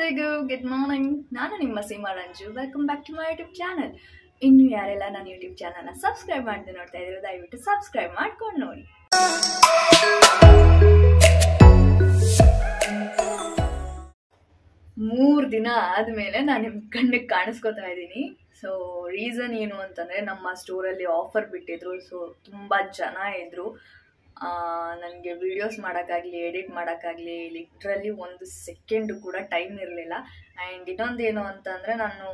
ಎಲ್ಲರಿಗೂ good morning. ನಾನು ನಿಮ್ಮ Seema Ranju. Welcome back to my YouTube channel. ಇನ್ನು ಯಾರೆಲ್ಲ ನನ್ನ ಯೂಟ್ಯೂಬ್ ಚಾನಲ್ನ ಸಬ್ಸ್ಕ್ರೈಬ್ ಮಾಡದೆ ನೋಡ್ತಾ ಇದ್ದೀರೋ ದಯವಿಟ್ಟು ಸಬ್ಸ್ಕ್ರೈಬ್ ಮಾಡ್ಕೊಂಡು ನೋಡಿ. ಮೂರು ದಿನ ಆದಮೇಲೆ ನಾನು ನಿಮ್ಮ ಕಣ್ಣಿಗೆ ಕಾಣಿಸ್ಕೊತಾ ಇದ್ದೀನಿ. ಸೊ ರೀಸನ್ ಏನು ಅಂತಂದರೆ, ನಮ್ಮ ಸ್ಟೋರಲ್ಲಿ ಆಫರ್ ಬಿಟ್ಟಿದ್ರು. ಸೊ ತುಂಬ ಜನ ಇದ್ದರು. ನನಗೆ ವೀಡಿಯೋಸ್ ಮಾಡೋಕ್ಕಾಗಲಿ ಎಡಿಟ್ ಮಾಡೋಕ್ಕಾಗಲಿ ಲಿಟ್ರಲಿ ಒಂದು ಸೆಕೆಂಡು ಕೂಡ ಟೈಮ್ ಇರಲಿಲ್ಲ. ಆ್ಯಂಡ್ ಇನ್ನೊಂದೇನು ಅಂತಂದರೆ, ನಾನು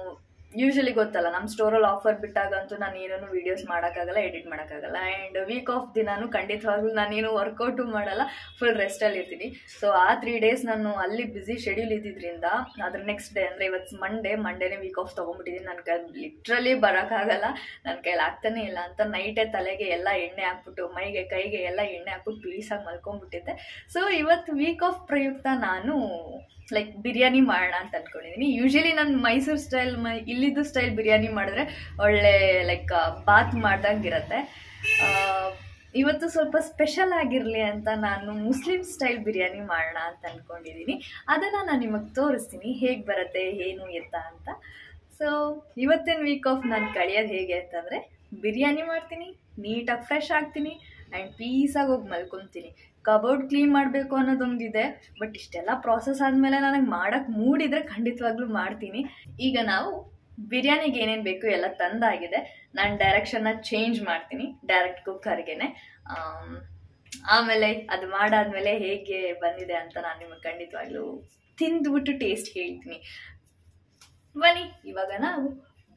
ಯೂಶ್ವಲಿ ಗೊತ್ತಲ್ಲ, ನಮ್ಮ ಸ್ಟೋರಲ್ಲಿ ಆಫರ್ ಬಿಟ್ಟಾಗಂತೂ ನಾನು ಏನೂ ವೀಡಿಯೋಸ್ ಮಾಡೋಕ್ಕಾಗಲ್ಲ, ಎಡಿಟ್ ಮಾಡೋಕ್ಕಾಗಲ್ಲ. ಆ್ಯಂಡ್ ವೀಕ್ ಆಫ್ ದಿನಾನು ಖಂಡಿತವಾಗ್ಲೂ ನಾನೇನು ವರ್ಕೌಟು ಮಾಡಲ್ಲ, ಫುಲ್ ರೆಸ್ಟಲ್ಲಿ ಇರ್ತೀನಿ. ಸೊ ಆ 3 days ನಾನು ಅಲ್ಲಿ ಬ್ಯುಸಿ ಶೆಡ್ಯೂಲ್ ಇದ್ದಿದ್ದರಿಂದ ಅದ್ರ ನೆಕ್ಸ್ಟ್ ಡೇ ಅಂದರೆ ಇವತ್ತು ಮಂಡೇನೇ ವೀಕ್ ಆಫ್ ತೊಗೊಂಡ್ಬಿಟ್ಟಿದ್ದೀನಿ. ನನ್ನ ಕೈ ಲಿಟ್ರಲಿ ಬರೋಕ್ಕಾಗಲ್ಲ, ನನ್ನ ಕೈಲಿ ಆಗ್ತಾನೇ ಇಲ್ಲ ಅಂತ ನೈಟೇ ತಲೆಗೆ ಎಲ್ಲ ಎಣ್ಣೆ ಹಾಕ್ಬಿಟ್ಟು ಮೈಗೆ ಕೈಗೆ ಎಲ್ಲ ಎಣ್ಣೆ ಹಾಕ್ಬಿಟ್ಟು ಪೀಸಾಗಿ ಮಲ್ಕೊಂಡ್ಬಿಟ್ಟಿದ್ದೆ. ಸೊ ಇವತ್ತು ವೀಕ್ ಆಫ್ ಪ್ರಯುಕ್ತ ನಾನು ಲೈಕ್ ಬಿರಿಯಾನಿ ಮಾಡೋಣ ಅಂತ ಅಂದ್ಕೊಂಡಿದ್ದೀನಿ. ಯೂಶ್ವಲಿ ನಾನು ಮೈಸೂರು ಸ್ಟೈಲ್ ಇಲ್ಲಿದ್ದು ಸ್ಟೈಲ್ ಬಿರಿಯಾನಿ ಮಾಡಿದ್ರೆ ಒಳ್ಳೆ ಲೈಕ್ ಬಾತ್ ಮಾಡ್ದಂಗಿರುತ್ತೆ. ಇವತ್ತು ಸ್ವಲ್ಪ ಸ್ಪೆಷಲ್ ಆಗಿರಲಿ ಅಂತ ನಾನು ಮುಸ್ಲಿಂ ಸ್ಟೈಲ್ ಬಿರಿಯಾನಿ ಮಾಡೋಣ ಅಂತ ಅಂದ್ಕೊಂಡಿದ್ದೀನಿ. ಅದನ್ನು ನಾನು ನಿಮಗೆ ತೋರಿಸ್ತೀನಿ ಹೇಗೆ ಬರುತ್ತೆ ಏನು ಎತ್ತ ಅಂತ. ಸೊ ಇವತ್ತಿನ ವೀಕ್ ಆಫ್ ನಾನು ಕಳೆಯೋದು ಹೇಗೆ ಅಂತಂದರೆ, ಬಿರಿಯಾನಿ ಮಾಡ್ತೀನಿ, ನೀಟಾಗಿ ಫ್ರೆಶ್ ಆಗ್ತೀನಿ ಆ್ಯಂಡ್ ಪೀಸಾಗಿ ಹೋಗಿ ಮಲ್ಕೊತೀನಿ. ಕಬೋರ್ಡ್ ಕ್ಲೀನ್ ಮಾಡಬೇಕು ಅನ್ನೋದೊಂದಿದೆ, ಬಟ್ ಇಷ್ಟೆಲ್ಲ ಪ್ರಾಸೆಸ್ ಆದಮೇಲೆ ನನಗೆ ಮಾಡೋಕ್ಕೆ ಮೂಡಿದರೆ ಖಂಡಿತವಾಗ್ಲೂ ಮಾಡ್ತೀನಿ. ಈಗ ನಾವು ಬಿರಿಯಾನಿಗೆ ಏನೇನು ಬೇಕು ಎಲ್ಲ ತಂದಾಗಿದೆ. ನಾನು ಡೈರೆಕ್ಷನ್ನ ಚೇಂಜ್ ಮಾಡ್ತೀನಿ ಡೈರೆಕ್ಟ್ ಕುಕ್ಕರ್ಗೆ. ಆಮೇಲೆ ಅದು ಮಾಡಾದ್ಮೇಲೆ ಹೇಗೆ ಬಂದಿದೆ ಅಂತ ನಾನು ನಿಮಗೆ ಖಂಡಿತವಾಗ್ಲೂ ತಿಂದ್ಬಿಟ್ಟು ಟೇಸ್ಟ್ ಹೇಳ್ತೀನಿ. ಬನ್ನಿ ಇವಾಗ ನಾವು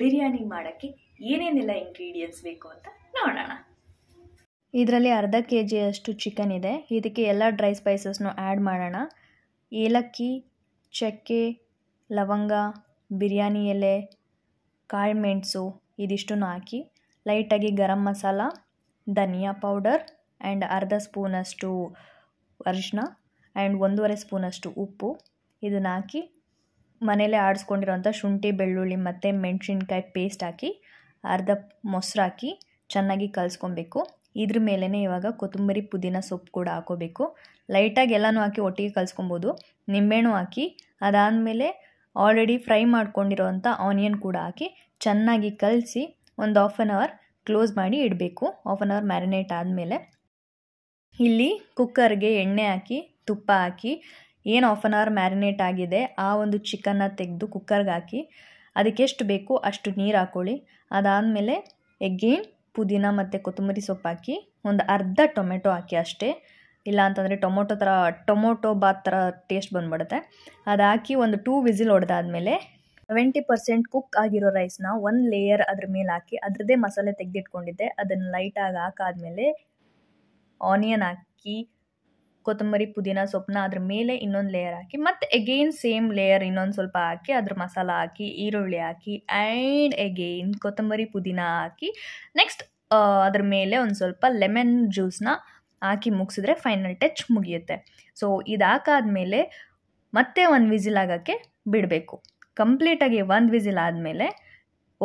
ಬಿರಿಯಾನಿ ಮಾಡೋಕ್ಕೆ ಏನೇನೆಲ್ಲ ಇಂಗ್ರೀಡಿಯೆಂಟ್ಸ್ ಬೇಕು ಅಂತ ನೋಡೋಣ. ಇದರಲ್ಲಿ ಅರ್ಧ kg ಅಷ್ಟು ಚಿಕನ್ ಇದೆ. ಇದಕ್ಕೆ ಎಲ್ಲ ಡ್ರೈ ಸ್ಪೈಸಸ್ನು ಆ್ಯಡ್ ಮಾಡೋಣ. ಏಲಕ್ಕಿ, ಚಕ್ಕೆ, ಲವಂಗ, ಬಿರಿಯಾನಿ ಎಲೆ, ಕಾಳು ಮೆಣಸು ಇದಿಷ್ಟನ್ನು ಹಾಕಿ ಲೈಟಾಗಿ ಗರಂ ಮಸಾಲ, ಧನಿಯಾ ಪೌಡರ್ ಆ್ಯಂಡ್ ಅರ್ಧ ಸ್ಪೂನಷ್ಟು ಅರಿಶಿನ ಆ್ಯಂಡ್ 1.5 ಸ್ಪೂನಷ್ಟು ಉಪ್ಪು ಇದನ್ನು ಹಾಕಿ ಮನೇಲೇ ಆಡಿಸ್ಕೊಂಡಿರೋಂಥ ಶುಂಠಿ ಬೆಳ್ಳುಳ್ಳಿ ಮತ್ತು ಮೆಣಸಿನ್ಕಾಯಿ ಪೇಸ್ಟ್ ಹಾಕಿ ಅರ್ಧ ಮೊಸರು ಹಾಕಿ ಚೆನ್ನಾಗಿ ಕಲಿಸ್ಕೊಬೇಕು. ಇದ್ರ ಮೇಲೇ ಇವಾಗ ಕೊತ್ತಂಬರಿ ಪುದೀನ ಸೊಪ್ಪು ಕೂಡ ಹಾಕೋಬೇಕು. ಲೈಟಾಗಿ ಎಲ್ಲನೂ ಹಾಕಿ ಒಟ್ಟಿಗೆ ಕಲಿಸ್ಕೊಬೋದು. ನಿಂಬೆಹಣ್ಣು ಹಾಕಿ ಅದಾದಮೇಲೆ ಆಲ್ರೆಡಿ ಫ್ರೈ ಮಾಡ್ಕೊಂಡಿರೋವಂಥ ಆನಿಯನ್ ಕೂಡ ಹಾಕಿ ಚೆನ್ನಾಗಿ ಕಲಸಿ ಒಂದು 1/2 hour ಕ್ಲೋಸ್ ಮಾಡಿ ಇಡಬೇಕು. 1/2 hour ಮ್ಯಾರಿನೇಟ್ ಆದಮೇಲೆ ಇಲ್ಲಿ ಕುಕ್ಕರ್ಗೆ ಎಣ್ಣೆ ಹಾಕಿ ತುಪ್ಪ ಹಾಕಿ ಏನು 1/2 hour ಮ್ಯಾರಿನೇಟ್ ಆಗಿದೆ ಆ ಒಂದು ಚಿಕನ್ನ ತೆಗೆದು ಕುಕ್ಕರ್ಗೆ ಹಾಕಿ ಅದಕ್ಕೆಷ್ಟು ಬೇಕು ಅಷ್ಟು ನೀರು ಹಾಕ್ಕೊಳ್ಳಿ. ಅದಾದಮೇಲೆ ಎಗೇನ್ ಪುದೀನ ಮತ್ತು ಕೊತ್ತಂಬರಿ ಸೊಪ್ಪು ಹಾಕಿ ಒಂದು ಅರ್ಧ ಟೊಮೆಟೊ ಹಾಕಿ ಅಷ್ಟೇ, ಇಲ್ಲ ಅಂತಂದರೆ ಟೊಮೊಟೊ ಬಾತ್ ಥರ ಟೇಸ್ಟ್ ಬಂದ್ಬಿಡುತ್ತೆ. ಅದು ಹಾಕಿ ಒಂದು 2 ವಿಸಿಲ್ ಹೊಡೆದಾದ್ಮೇಲೆ 70% ಕುಕ್ ಆಗಿರೋ ರೈಸ್ನ 1 ಲೇಯರ್ ಅದ್ರ ಮೇಲೆ ಹಾಕಿ ಅದರದ್ದೇ ಮಸಾಲೆ ತೆಗೆದಿಟ್ಕೊಂಡಿದ್ದೆ ಅದನ್ನು ಲೈಟಾಗಿ ಹಾಕಾದ್ಮೇಲೆ ಆನಿಯನ್ ಹಾಕಿ ಕೊತ್ತಂಬರಿ ಪುದೀನ ಸೊಪ್ಪನ್ನ ಅದ್ರ ಮೇಲೆ ಇನ್ನೊಂದು ಲೇಯರ್ ಹಾಕಿ ಮತ್ತು ಎಗೇನ್ ಸೇಮ್ ಲೇಯರ್ ಇನ್ನೊಂದು ಸ್ವಲ್ಪ ಹಾಕಿ ಅದ್ರ ಮಸಾಲ ಹಾಕಿ ಈರುಳ್ಳಿ ಹಾಕಿ ಆ್ಯಂಡ್ ಎಗೇನ್ ಕೊತ್ತಂಬರಿ ಪುದೀನ ಹಾಕಿ ನೆಕ್ಸ್ಟ್ ಅದ್ರ ಮೇಲೆ ಒಂದು ಸ್ವಲ್ಪ ಲೆಮನ್ ಜ್ಯೂಸನ್ನ ಹಾಕಿ ಮುಗಿಸಿದ್ರೆ ಫೈನಲ್ ಟಚ್ ಮುಗಿಯುತ್ತೆ. ಸೊ ಇದು ಹಾಕಾದ್ಮೇಲೆ ಮತ್ತೆ 1 ವಿಸಿಲ್ ಆಗೋಕ್ಕೆ ಬಿಡಬೇಕು. ಕಂಪ್ಲೀಟಾಗಿ 1 ವಿಸಿಲ್ ಆದಮೇಲೆ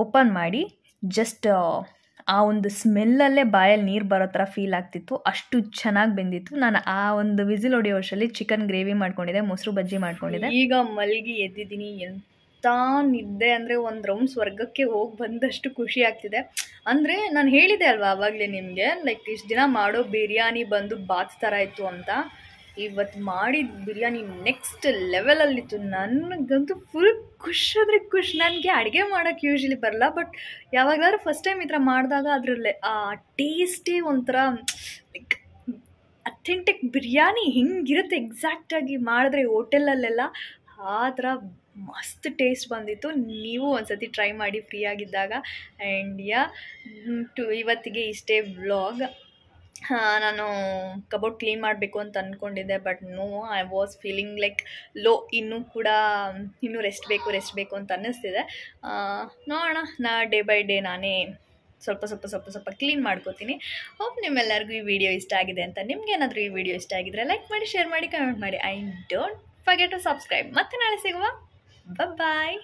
ಓಪನ್ ಮಾಡಿ ಜಸ್ಟ್ ಆ ಒಂದು ಸ್ಮೆಲ್ಲಲ್ಲೇ ಬಾಯಲ್ಲಿ ನೀರು ಬರೋ ಥರ ಫೀಲ್ ಆಗ್ತಿತ್ತು, ಅಷ್ಟು ಚೆನ್ನಾಗಿ ಬೆಂದಿತ್ತು. ನಾನು ಆ ಒಂದು ವಿಸಿಲ್ ಹೊಡೆಯೋ ವರ್ಷದಲ್ಲಿ ಚಿಕನ್ ಗ್ರೇವಿ ಮಾಡ್ಕೊಂಡಿದ್ದೆ, ಮೊಸರು ಬಜ್ಜಿ ಮಾಡ್ಕೊಂಡಿದ್ದೆ. ಈಗ ಮಲಗಿ ಎದ್ದಿದ್ದೀನಿ. ಎಂಥ ನಿದ್ದೆ ಅಂದರೆ ಒಂದು ರೌಂಡ್ ಸ್ವರ್ಗಕ್ಕೆ ಹೋಗಿ ಬಂದಷ್ಟು ಖುಷಿ ಆಗ್ತಿದೆ. ಅಂದರೆ ನಾನು ಹೇಳಿದೆ ಅಲ್ವಾ ಆವಾಗಲೇ ನಿಮಗೆ, ಲೈಕ್ ಇಷ್ಟು ದಿನ ಮಾಡೋ ಬಿರಿಯಾನಿ ಬಂದು ಬಾತ್ ಥರ ಇತ್ತು ಅಂತ. ಇವತ್ತು ಮಾಡಿದ ಬಿರಿಯಾನಿ ನೆಕ್ಸ್ಟ್ ಲೆವೆಲಲ್ಲಿತ್ತು. ನನಗಂತೂ ಫುಲ್ ಖುಷಿ. ನನಗೆ ಅಡುಗೆ ಮಾಡೋಕ್ಕೆ ಯೂಶ್ವಲಿ ಬರಲ್ಲ, ಬಟ್ ಯಾವಾಗಲಾದ್ರೂ ಫಸ್ಟ್ ಟೈಮ್ ಈ ಥರ ಮಾಡಿದಾಗ ಅದರಲ್ಲೇ ಆ ಟೇಸ್ಟೇ ಒಂಥರ ಲೈಕ್ ಅಥೆಂಟಿಕ್ ಬಿರಿಯಾನಿ ಹಿಂಗಿರುತ್ತೆ ಎಕ್ಸಾಕ್ಟಾಗಿ ಮಾಡಿದ್ರೆ ಹೋಟೆಲಲ್ಲೆಲ್ಲ ಆ ಥರ ಮಸ್ತ್ ಟೇಸ್ಟ್ ಬಂದಿತ್ತು. ನೀವು ಒಂದ್ಸತಿ ಟ್ರೈ ಮಾಡಿ ಫ್ರೀ ಆಗಿದ್ದಾಗ. ಆ್ಯಂಡ್ ಇವತ್ತಿಗೆ ಇಷ್ಟೇ ವ್ಲಾಗ್. ನಾನು ಕಬೋರ್ಡ್ ಕ್ಲೀನ್ ಮಾಡಬೇಕು ಅಂತ ಅಂದ್ಕೊಂಡಿದ್ದೆ, but no, I was feeling like low. ಇನ್ನೂ ರೆಸ್ಟ್ ಬೇಕು ಅಂತ ಅನ್ನಿಸ್ತಿದೆ. ನೋಡೋಣ, ಡೇ ಬೈ ಡೇ ನಾನೇ ಸ್ವಲ್ಪ ಕ್ಲೀನ್ ಮಾಡ್ಕೋತೀನಿ. ಹೋಪ್ ನಿಮ್ಮೆಲ್ಲರಿಗೂ ಈ ವಿಡಿಯೋ ಇಷ್ಟ ಆಗಿದೆ ಅಂತ. ನಿಮ್ಗೇನಾದರೂ ಈ ವಿಡಿಯೋ ಇಷ್ಟ ಆಗಿದ್ರೆ ಲೈಕ್ ಮಾಡಿ, ಶೇರ್ ಮಾಡಿ, ಕಮೆಂಟ್ ಮಾಡಿ. I don't forget to subscribe. ಮತ್ತೆ ನಾಳೆ ಸಿಗುವ. ಬಾಯ್.